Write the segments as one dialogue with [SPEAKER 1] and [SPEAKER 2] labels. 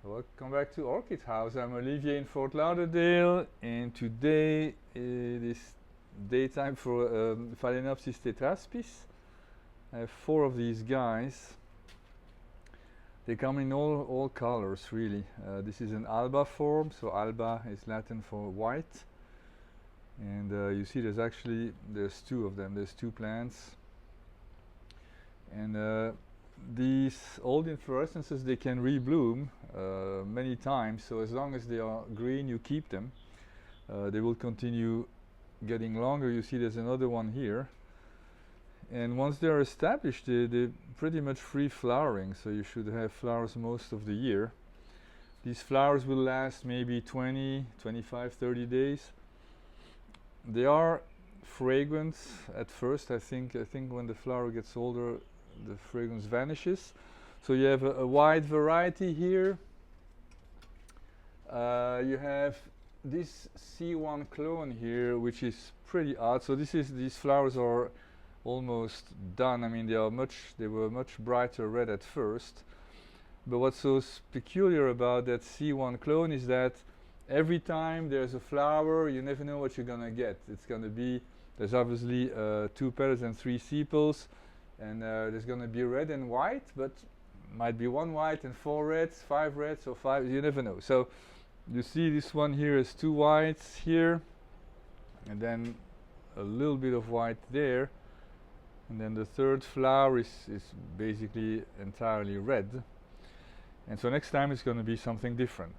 [SPEAKER 1] Welcome back to Orchid House. I'm Olivier in Fort Lauderdale, and today it is daytime for Phalaenopsis tetraspis. I have 4 of these guys. They come in all colors, really. This is an alba form, so alba is Latin for white. And you see there's 2 of them, there's 2 plants. And these old inflorescences, they can rebloom many times, so as long as they are green you keep them. They will continue getting longer. You see there's another one here, and once they are established they're pretty much free flowering, so you should have flowers most of the year. These flowers will last maybe 20, 25, 30 days. They are fragrant at first. I think when the flower gets older the fragrance vanishes. So you have a wide variety here. You have this C1 clone here, which is pretty odd. So these flowers are almost done. I mean, they were much brighter red at first. But what's so peculiar about that C1 clone is that every time there's a flower, you never know what you're gonna get. There's obviously 2 petals and 3 sepals. And there's going to be red and white, but might be 1 white and 4 reds, 5 reds, or 5, you never know. So you see this one here is 2 whites here, and then a little bit of white there, and then the 3rd flower is basically entirely red. And so next time it's going to be something different.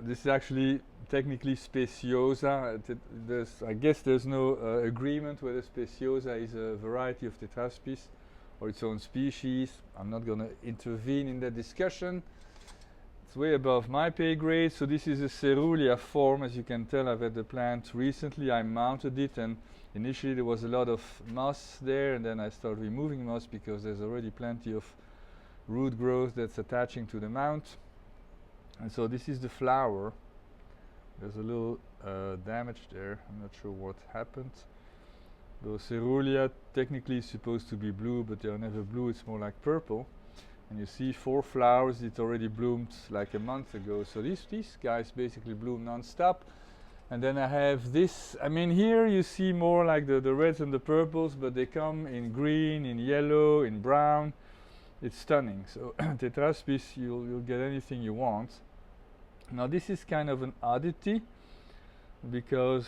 [SPEAKER 1] This is actually technically speciosa. I guess there's no agreement whether speciosa is a variety of tetraspis or its own species. I'm not going to intervene in that discussion. It's way above my pay grade. So this is a cerulean form. As you can tell, I've had the plant recently. I mounted it, and initially there was a lot of moss there, and then I started removing moss because there's already plenty of root growth that's attaching to the mount. And so this is the flower. There's a little damage there. I'm not sure what happened. The cerulean technically is supposed to be blue, but they are never blue. It's more like purple. And you see 4 flowers. It already bloomed like a month ago. So these guys basically bloom non-stop. And then I have this. I mean, here you see more like the reds and the purples, but they come in green, in yellow, in brown. It's stunning. So tetraspis, you'll get anything you want. Now this is kind of an oddity because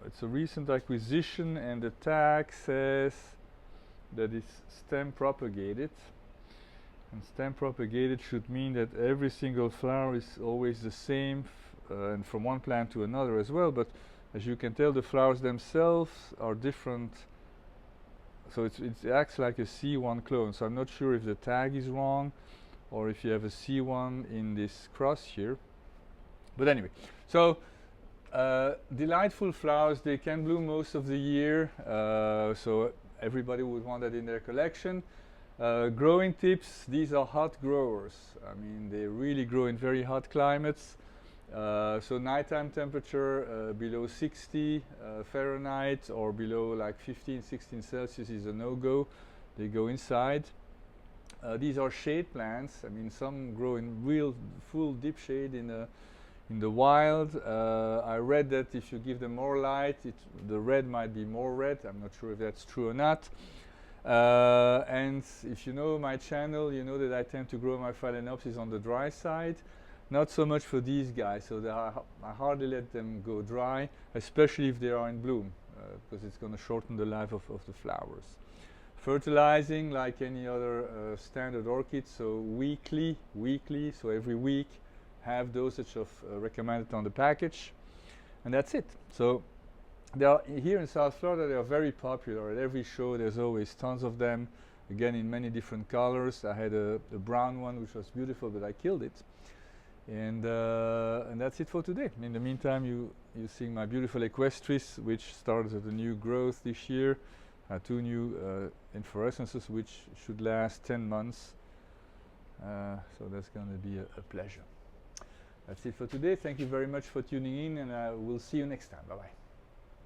[SPEAKER 1] it's a recent acquisition, and the tag says that it's stem propagated. And stem propagated should mean that every single flower is always the same, and from one plant to another as well. But as you can tell, the flowers themselves are different. So it acts like a C1 clone. So I'm not sure if the tag is wrong or if you have a C1 in this cross here. But anyway, so delightful flowers. They can bloom most of the year, so everybody would want that in their collection. Growing tips, these are hot growers. I mean, they really grow in very hot climates. So nighttime temperature below 60 Fahrenheit or below like 15, 16 Celsius is a no-go. They go inside. These are shade plants. I mean, some grow in real full deep shade in the wild. I read that if you give them more light, the red might be more red. I'm not sure if that's true or not. And if you know my channel, you know that I tend to grow my Phalaenopsis on the dry side. Not so much for these guys, so I hardly let them go dry, especially if they are in bloom, because it's going to shorten the life of the flowers. Fertilizing like any other standard orchid, so weekly, so every week, half dosage of recommended on the package, and that's it. So they are here in South Florida. They are very popular. At every show there's always tons of them, again in many different colors. I had a brown one which was beautiful, but I killed it. And that's it for today. In the meantime, you see my beautiful Equestris, which started a new growth this year. 2 new inflorescences which should last 10 months. So that's going to be a pleasure. That's it for today. Thank you very much for tuning in, and we'll see you next time. Bye-bye.